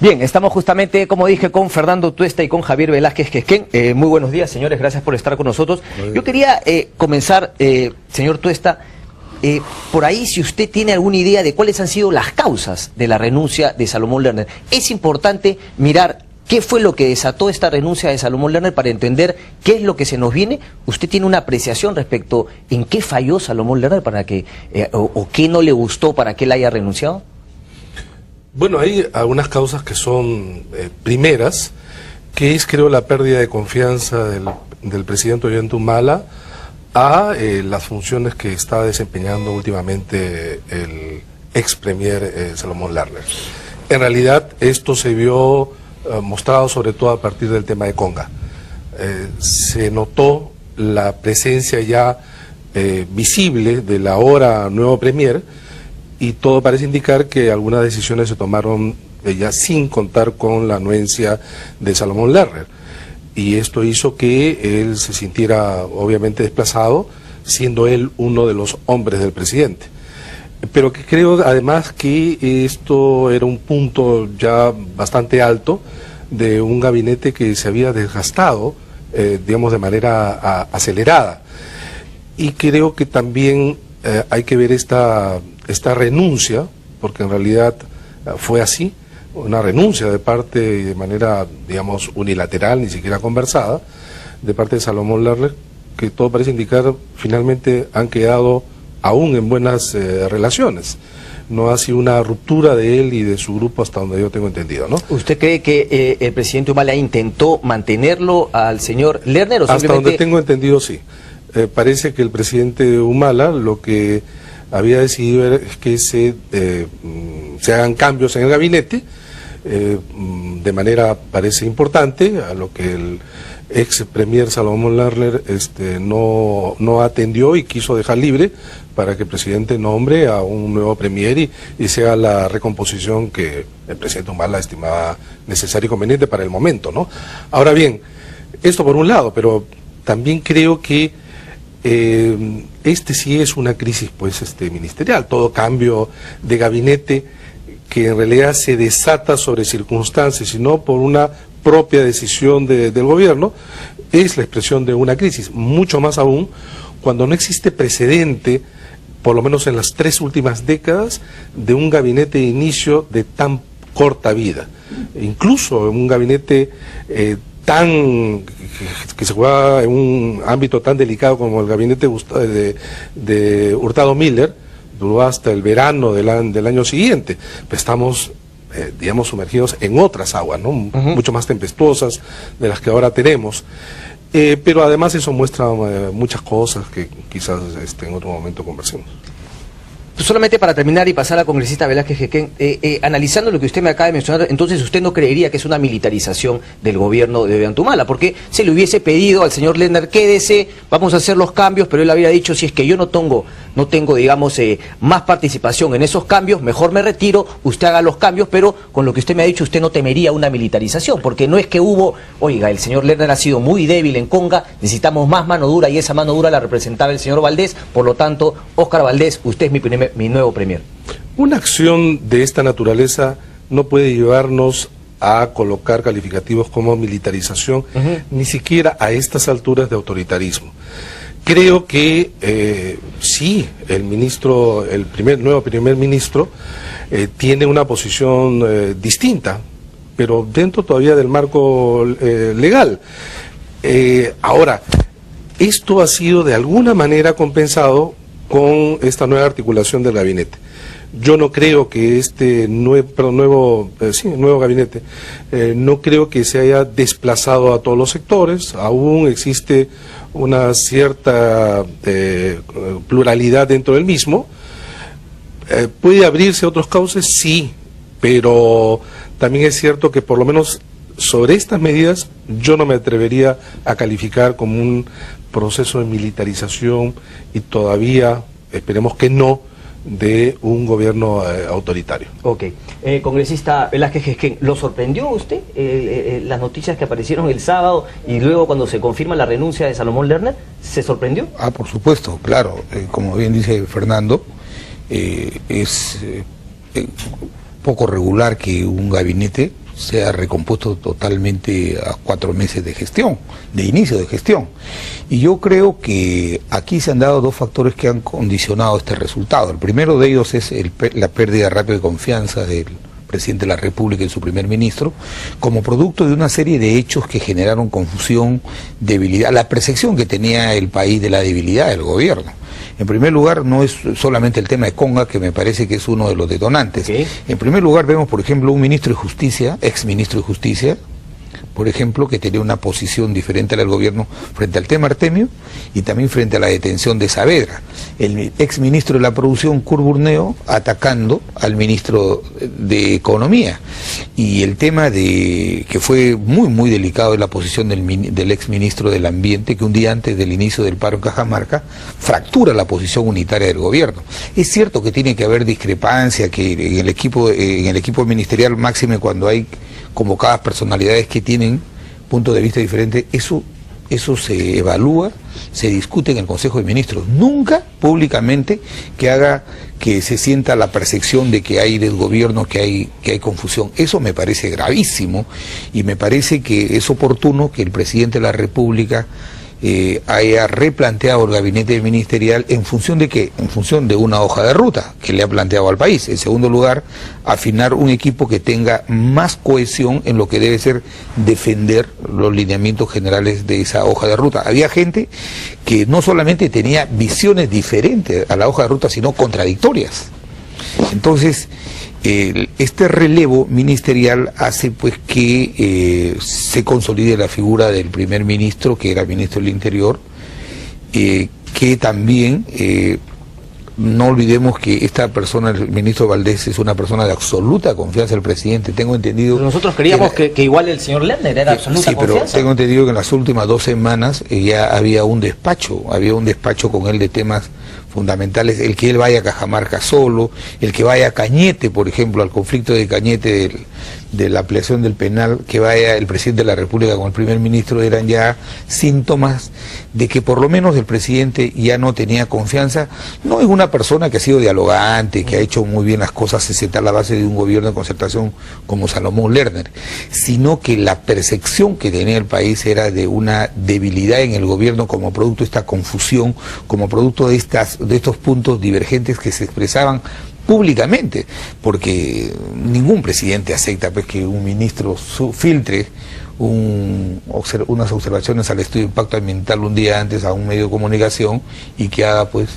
Bien, estamos justamente, como dije, con Fernando Tuesta y con Javier Velázquez Quesquén. Muy buenos días, señores, gracias por estar con nosotros. Yo quería comenzar, señor Tuesta, por ahí si usted tiene alguna idea de cuáles han sido las causas de la renuncia de Salomón Lerner. Es importante mirar qué fue lo que desató esta renuncia de Salomón Lerner para entender qué es lo que se nos viene. ¿Usted tiene una apreciación respecto en qué falló Salomón Lerner para que, o qué no le gustó para que él haya renunciado? Bueno, hay algunas causas que son primeras, que es, creo, la pérdida de confianza del presidente Ollanta a las funciones que está desempeñando últimamente el ex premier Salomón Lerner. En realidad, esto se vio mostrado sobre todo a partir del tema de Conga. Se notó la presencia ya visible del ahora nuevo premier, y todo parece indicar que algunas decisiones se tomaron ya sin contar con la anuencia de Salomón Lerner. Y esto hizo que él se sintiera obviamente desplazado, siendo él uno de los hombres del presidente. Pero que creo además que esto era un punto ya bastante alto de un gabinete que se había desgastado, digamos, de manera acelerada. Y creo que también hay que ver esta renuncia, porque en realidad fue así, una renuncia de parte, de manera, digamos, unilateral, ni siquiera conversada, de parte de Salomón Lerner, que todo parece indicar finalmente han quedado aún en buenas relaciones. No ha sido una ruptura de él y de su grupo hasta donde yo tengo entendido, ¿no? ¿Usted cree que el presidente Humala intentó mantenerlo al señor Lerner o simplemente...? Hasta donde tengo entendido, sí. Parece que el presidente Humala lo que había decidido es que se hagan cambios en el gabinete, de manera parece importante, a lo que el ex premier Salomón Lerner no atendió y quiso dejar libre para que el presidente nombre a un nuevo premier y sea la recomposición que el presidente Humala estimaba necesaria y conveniente para el momento, ¿no? Ahora bien, esto por un lado, pero también creo que sí es una crisis ministerial. Todo cambio de gabinete que en realidad se desata sobre circunstancias y no por una propia decisión del gobierno, es la expresión de una crisis, mucho más aún cuando no existe precedente, por lo menos en las 3 últimas décadas, de un gabinete de inicio de tan corta vida. Incluso en un gabinete que se juega en un ámbito tan delicado como el gabinete de Hurtado Miller, duró hasta el verano del año siguiente. Pues estamos, digamos, sumergidos en otras aguas, ¿no? Mucho más tempestuosas de las que ahora tenemos. Pero además eso muestra muchas cosas que quizás en otro momento conversemos. Solamente para terminar y pasar a la congresista Velázquez Quesquén, analizando lo que usted me acaba de mencionar, entonces usted no creería que es una militarización del gobierno de Ollanta Humala, porque se le hubiese pedido al señor Lerner, quédese, vamos a hacer los cambios, pero él habría dicho, si es que yo no tengo digamos, más participación en esos cambios, mejor me retiro, usted haga los cambios, pero con lo que usted me ha dicho, usted no temería una militarización, porque no es que oiga, el señor Lerner ha sido muy débil en Conga, necesitamos más mano dura, y esa mano dura la representaba el señor Valdés, por lo tanto, Óscar Valdés, usted es mi nuevo premier. Una acción de esta naturaleza no puede llevarnos a colocar calificativos como militarización, ni siquiera a estas alturas de autoritarismo. Creo que sí, el nuevo primer ministro tiene una posición distinta, pero dentro todavía del marco legal. Ahora, esto ha sido de alguna manera compensado con esta nueva articulación del gabinete. Yo no creo que nuevo gabinete, no creo que se haya desplazado a todos los sectores, aún existe una cierta pluralidad dentro del mismo. ¿Puede abrirse otros cauces? Sí, pero también es cierto que por lo menos sobre estas medidas yo no me atrevería a calificar como un proceso de militarización y todavía, esperemos que no, de un gobierno autoritario. Ok. Congresista Velázquez Quesquén, ¿lo sorprendió usted las noticias que aparecieron el sábado y luego cuando se confirma la renuncia de Salomón Lerner? ¿Se sorprendió? Por supuesto, claro. Como bien dice Fernando, es poco regular que un gabinete sea recompuesto totalmente a 4 meses de gestión, de inicio de gestión. Y yo creo que aquí se han dado 2 factores que han condicionado este resultado. El primero de ellos es la pérdida rápida de confianza del presidente de la República y su primer ministro, como producto de una serie de hechos que generaron confusión, debilidad, la percepción que tenía el país de la debilidad del gobierno. En primer lugar, no es solamente el tema de Conga, que me parece que es uno de los detonantes. ¿Qué? En primer lugar, vemos, por ejemplo, un ministro de Justicia, ex ministro de Justicia, por ejemplo, que tenía una posición diferente al gobierno frente al tema Artemio y también frente a la detención de Saavedra. El ex ministro de la Producción, Kurt Burneo, atacando al ministro de Economía. Y el tema de que fue muy delicado es la posición del ex ministro del Ambiente, que un día antes del inicio del paro en Cajamarca fractura la posición unitaria del gobierno. Es cierto que tiene que haber discrepancia, que en el equipo ministerial, máxime cuando hay convocadas personalidades que tienen puntos de vista diferentes, eso se evalúa, se discute en el Consejo de Ministros, nunca públicamente que haga que se sienta la percepción de que hay desgobierno, que hay confusión. Eso me parece gravísimo y me parece que es oportuno que el presidente de la República haya replanteado el gabinete ministerial en función de qué, en función de una hoja de ruta que le ha planteado al país. En segundo lugar, afinar un equipo que tenga más cohesión en lo que debe ser defender los lineamientos generales de esa hoja de ruta. Había gente que no solamente tenía visiones diferentes a la hoja de ruta, sino contradictorias. Entonces, este relevo ministerial hace pues que se consolide la figura del primer ministro, que era ministro del Interior, que también no olvidemos que esta persona, el ministro Valdés, es una persona de absoluta confianza del presidente. Tengo entendido... Pero nosotros creíamos que igual el señor Lerner era absoluta confianza. Sí, pero tengo entendido que en las últimas 2 semanas ya había un despacho con él de temas fundamentales, el que él vaya a Cajamarca solo, el que vaya a Cañete, por ejemplo, al conflicto de Cañete de la ampliación del penal, que vaya el presidente de la República con el primer ministro, eran ya síntomas de que por lo menos el presidente ya no tenía confianza. No es una persona que ha sido dialogante, que ha hecho muy bien las cosas, se sienta a la base de un gobierno de concertación como Salomón Lerner, sino que la percepción que tenía el país era de una debilidad en el gobierno como producto de esta confusión, como producto de estos puntos divergentes que se expresaban públicamente, porque ningún presidente acepta pues que un ministro filtre unas observaciones al estudio de impacto ambiental un día antes a un medio de comunicación y que haga pues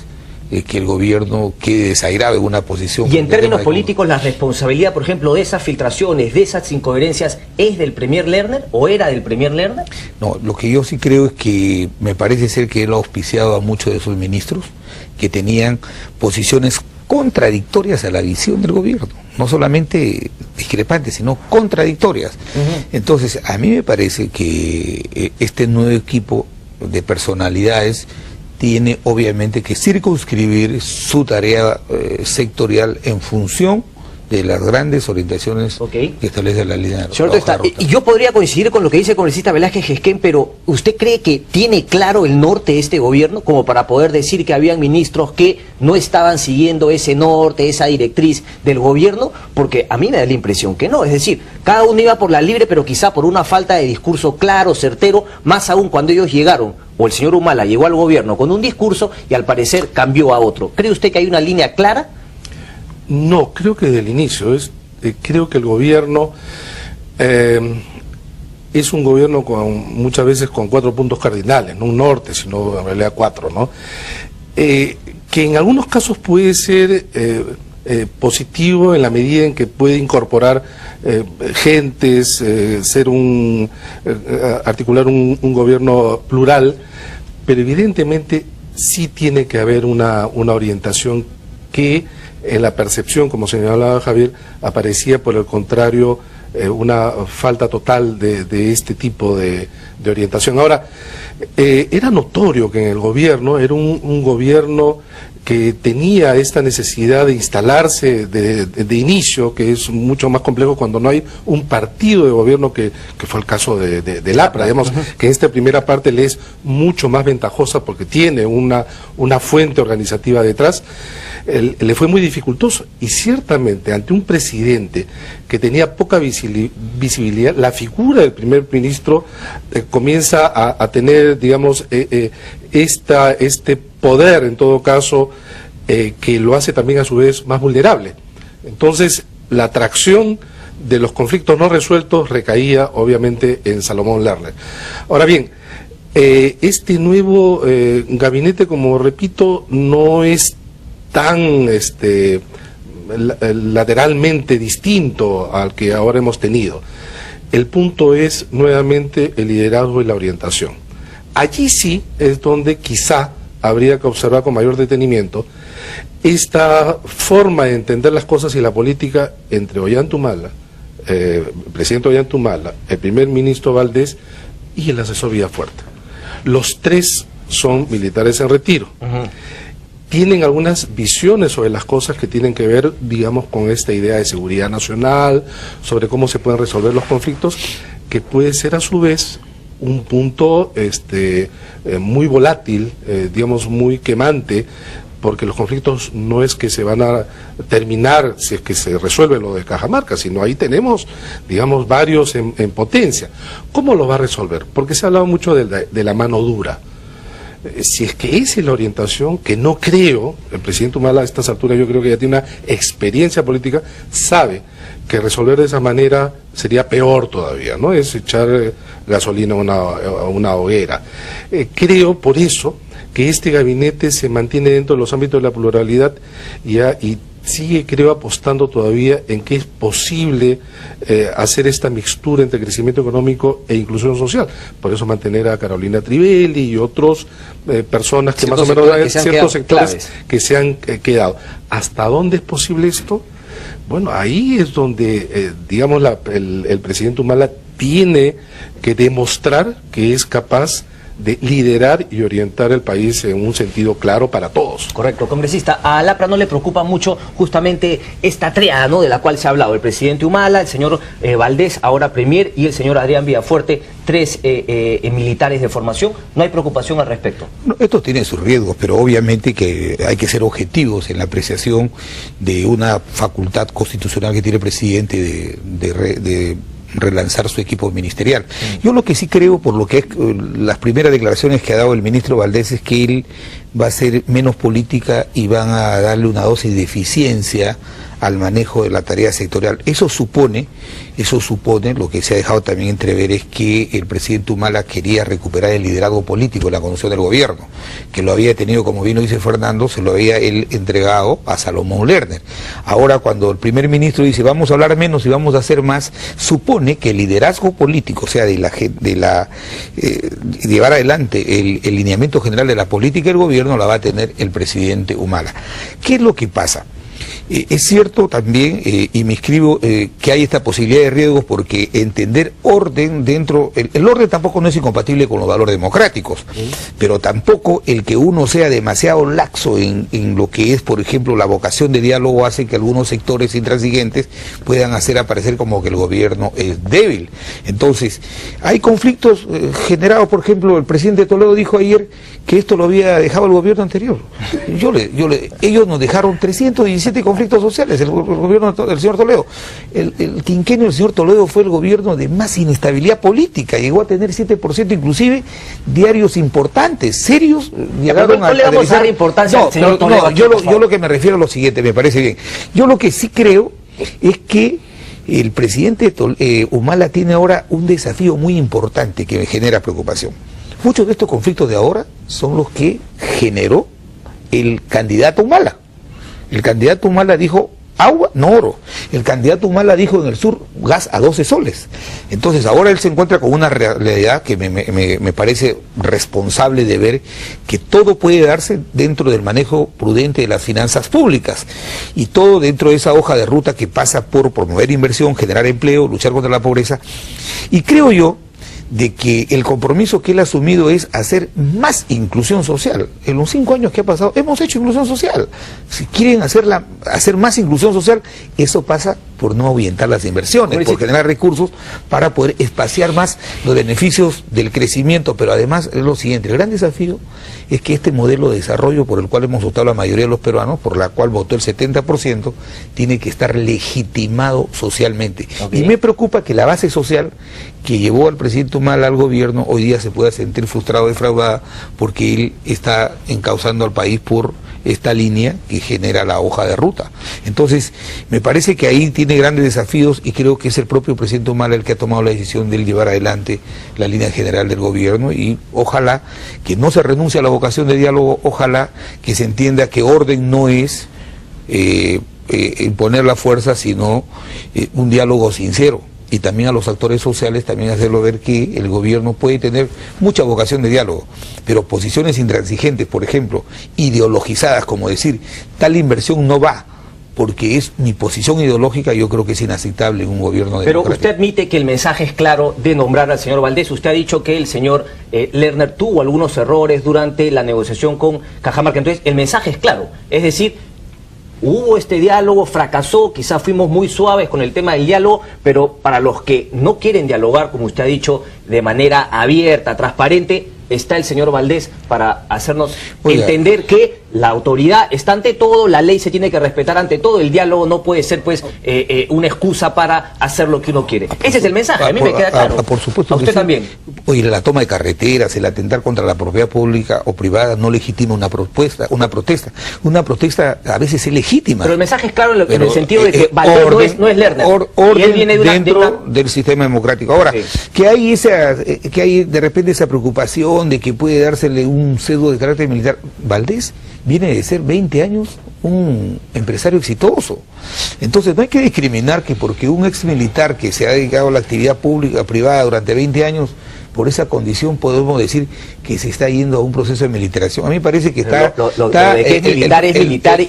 que el gobierno quede desairado en una posición. Y en términos políticos, la responsabilidad, por ejemplo, de esas filtraciones, de esas incoherencias, ¿es del premier Lerner o era del premier Lerner? No, lo que yo sí creo es que me parece ser que él ha auspiciado a muchos de esos ministros que tenían posiciones contradictorias a la visión del gobierno, no solamente discrepantes, sino contradictorias. Entonces, a mí me parece que este nuevo equipo de personalidades tiene obviamente que circunscribir su tarea sectorial en función de las grandes orientaciones que establece la línea de la hoja de ruta. Y yo podría coincidir con lo que dice el congresista Velázquez Gesquén, pero ¿usted cree que tiene claro el norte de este gobierno como para poder decir que habían ministros que no estaban siguiendo ese norte, esa directriz del gobierno? Porque a mí me da la impresión que no, es decir, cada uno iba por la libre, pero quizá por una falta de discurso claro, certero, más aún cuando ellos llegaron, o el señor Humala llegó al gobierno con un discurso y al parecer cambió a otro. ¿Cree usted que hay una línea clara? No, creo que desde el inicio, creo que el gobierno es un gobierno muchas veces con 4 puntos cardinales, no un norte, sino en realidad 4, ¿no? Que en algunos casos puede ser positivo en la medida en que puede incorporar gentes, articular un gobierno plural, pero evidentemente sí tiene que haber una orientación que en la percepción, como señalaba Javier, aparecía por el contrario una falta total de este tipo de orientación. Ahora, era notorio que en el gobierno era un gobierno que tenía esta necesidad de instalarse de inicio, que es mucho más complejo cuando no hay un partido de gobierno, que fue el caso del APRA, digamos, que en esta primera parte le es mucho más ventajosa porque tiene una fuente organizativa detrás, le fue muy dificultoso. Y ciertamente ante un presidente que tenía poca visibilidad, la figura del primer ministro comienza a tener, digamos, este poder, en todo caso, que lo hace también a su vez más vulnerable. Entonces, la atracción de los conflictos no resueltos recaía obviamente en Salomón Lerner. Ahora bien, este nuevo gabinete, como repito, no es tan lateralmente distinto al que ahora hemos tenido. El punto es nuevamente el liderazgo y la orientación. Allí sí es donde quizá habría que observar con mayor detenimiento esta forma de entender las cosas y la política entre Ollanta, el presidente Ollanta, el primer ministro Valdés y el asesor Villafuerte. Los tres son militares en retiro. Tienen algunas visiones sobre las cosas que tienen que ver, digamos, con esta idea de seguridad nacional, sobre cómo se pueden resolver los conflictos, que puede ser a su vez un punto muy volátil, digamos, muy quemante, porque los conflictos no es que se van a terminar si es que se resuelve lo de Cajamarca, sino ahí tenemos, digamos, varios en potencia. ¿Cómo lo va a resolver? Porque se ha hablado mucho de la mano dura. Si es que esa es la orientación, que no creo, el presidente Humala a estas alturas yo creo que ya tiene una experiencia política, sabe que resolver de esa manera sería peor todavía, ¿no? Es echar gasolina a una hoguera. Creo por eso que este gabinete se mantiene dentro de los ámbitos de la pluralidad y sigue, creo, apostando todavía en que es posible hacer esta mixtura entre crecimiento económico e inclusión social. Por eso mantener a Carolina Trivelli y otros personas que más o menos dan ciertos sectores que se han quedado. ¿Hasta dónde es posible esto? Bueno, ahí es donde, digamos, el presidente Humala tiene que demostrar que es capaz de liderar y orientar el país en un sentido claro para todos. Correcto, congresista. A APRA no le preocupa mucho justamente esta tríada, ¿no?, de la cual se ha hablado: el presidente Humala, el señor Valdés, ahora premier, y el señor Adrián Villafuerte, tres militares de formación. ¿No hay preocupación al respecto? No, esto tiene sus riesgos, pero obviamente que hay que ser objetivos en la apreciación de una facultad constitucional que tiene el presidente de relanzar su equipo ministerial. Yo lo que sí creo, por lo que es las primeras declaraciones que ha dado el ministro Valdés, es que él va a hacer menos política y van a darle una dosis de eficiencia al manejo de la tarea sectorial. Eso supone, lo que se ha dejado también entrever es que el presidente Humala quería recuperar el liderazgo político, la conducción del gobierno, que lo había tenido, como bien lo dice Fernando, se lo había él entregado a Salomón Lerner. Ahora, cuando el primer ministro dice vamos a hablar menos y vamos a hacer más, supone que el liderazgo político, o sea, llevar adelante el lineamiento general de la política del gobierno, la va a tener el presidente Humala. ¿Qué es lo que pasa? Es cierto también, y me inscribo, que hay esta posibilidad de riesgos, porque entender orden dentro, el orden tampoco no es incompatible con los valores democráticos, pero tampoco el que uno sea demasiado laxo en lo que es, por ejemplo, la vocación de diálogo, hace que algunos sectores intransigentes puedan hacer aparecer como que el gobierno es débil. Entonces, hay conflictos generados, por ejemplo, el presidente Toledo dijo ayer que esto lo había dejado el gobierno anterior. Ellos nos dejaron 317 conflictos sociales, el gobierno del señor Toledo. El quinquenio del señor Toledo fue el gobierno de más inestabilidad política, llegó a tener 7%, inclusive diarios importantes, serios, llegaron a le vamos a dar importancia al señor Toledo. Yo lo que me refiero a lo siguiente, me parece bien. Yo lo que sí creo es que el presidente Humala tiene ahora un desafío muy importante que me genera preocupación. Muchos de estos conflictos de ahora son los que generó el candidato Humala. El candidato Humala dijo agua, no oro. El candidato Humala dijo en el sur gas a 12 soles. Entonces ahora él se encuentra con una realidad que me parece responsable de ver que todo puede darse dentro del manejo prudente de las finanzas públicas y todo dentro de esa hoja de ruta que pasa por promover inversión, generar empleo, luchar contra la pobreza. Y creo yo de que el compromiso que él ha asumido es hacer más inclusión social. En los 5 años que ha pasado hemos hecho inclusión social. Si quieren hacer más inclusión social, eso pasa por no ahuyentar las inversiones, por generar recursos para poder espaciar más los beneficios del crecimiento. Pero además es lo siguiente, el gran desafío es que este modelo de desarrollo por el cual hemos votado la mayoría de los peruanos, por la cual votó el 70%, tiene que estar legitimado socialmente. Okay. Y me preocupa que la base social que llevó al presidente Humala al gobierno hoy día se pueda sentir frustrado, defraudada, porque él está encauzando al país por esta línea que genera la hoja de ruta. Entonces, me parece que ahí tiene grandes desafíos y creo que es el propio presidente Humala el que ha tomado la decisión de llevar adelante la línea general del gobierno, y ojalá que no se renuncie a la vocación de diálogo, ojalá que se entienda que orden no es imponer la fuerza, sino un diálogo sincero. Y también a los actores sociales también hacerlo ver que el gobierno puede tener mucha vocación de diálogo, pero posiciones intransigentes, por ejemplo, ideologizadas, como decir, tal inversión no va, porque es mi posición ideológica, yo creo que es inaceptable en un gobierno democrático. Pero usted admite que el mensaje es claro de nombrar al señor Valdés. Usted ha dicho que el señor Lerner tuvo algunos errores durante la negociación con Cajamarca. Entonces, el mensaje es claro, es decir, hubo este diálogo, fracasó, quizás fuimos muy suaves con el tema del diálogo, pero para los que no quieren dialogar, como usted ha dicho, de manera abierta, transparente, está el señor Valdés para hacernos entender que la autoridad está ante todo, la ley se tiene que respetar ante todo, el diálogo no puede ser pues una excusa para hacer lo que uno quiere. Ese es el mensaje, a mí me queda claro. Por supuesto. A usted también. Oye, la toma de carreteras, el atentar contra la propiedad pública o privada no legitima una protesta. Una protesta a veces es legítima. Pero el mensaje es claro en el sentido de que Valdés no es Lerner. Orden y él viene dentro del sistema democrático. Ahora, que hay de repente esa preocupación de que puede dársele un cetro de carácter militar. Valdés viene de ser 20 años un empresario exitoso. Entonces no hay que discriminar que porque un ex militar que se ha dedicado a la actividad pública, privada durante 20 años, por esa condición podemos decir que se está yendo a un proceso de militarización. A mí me parece que está... de que es militar es militar.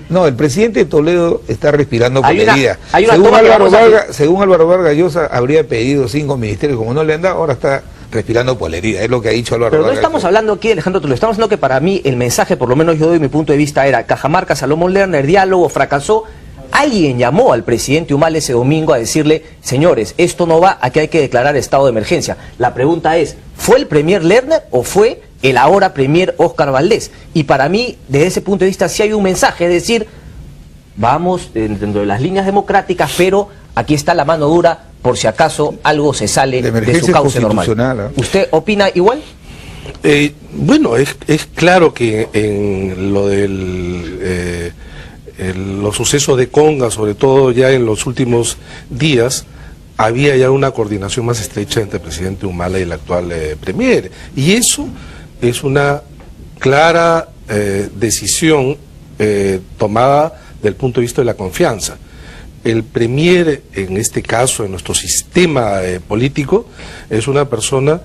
No, el presidente de Toledo está respirando por la herida. Según Álvaro Vargas Llosa habría pedido 5 ministerios, como no le han dado, ahora está respirando por la herida, es lo que ha dicho Álvaro Vargas. Pero no estamos hablando aquí, Alejandro Toledo, estamos hablando que para mí el mensaje, por lo menos yo doy mi punto de vista, era Cajamarca, Salomón Lerner, diálogo, fracasó. Alguien llamó al presidente Humala ese domingo a decirle, señores, esto no va, aquí hay que declarar estado de emergencia. La pregunta es, ¿fue el premier Lerner o fue el ahora premier Óscar Valdés? Y para mí, desde ese punto de vista, sí hay un mensaje, es decir, vamos dentro de las líneas democráticas, pero aquí está la mano dura por si acaso algo se sale de su cauce normal. ¿Usted opina igual? Bueno, es claro que en lo del... los sucesos de Conga, sobre todo ya en los últimos días, había ya una coordinación más estrecha entre el presidente Humala y el actual premier. Y eso es una clara decisión tomada del punto de vista de la confianza. El premier, en este caso, en nuestro sistema político, es una persona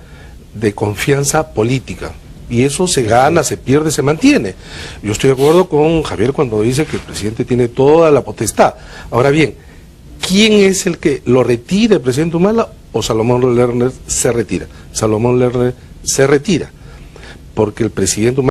de confianza política. Y eso se gana, se pierde, se mantiene. Yo estoy de acuerdo con Javier cuando dice que el presidente tiene toda la potestad. Ahora bien, ¿quién es el que lo retira, el presidente Humala o Salomón Lerner se retira? Salomón Lerner se retira, porque el presidente Humala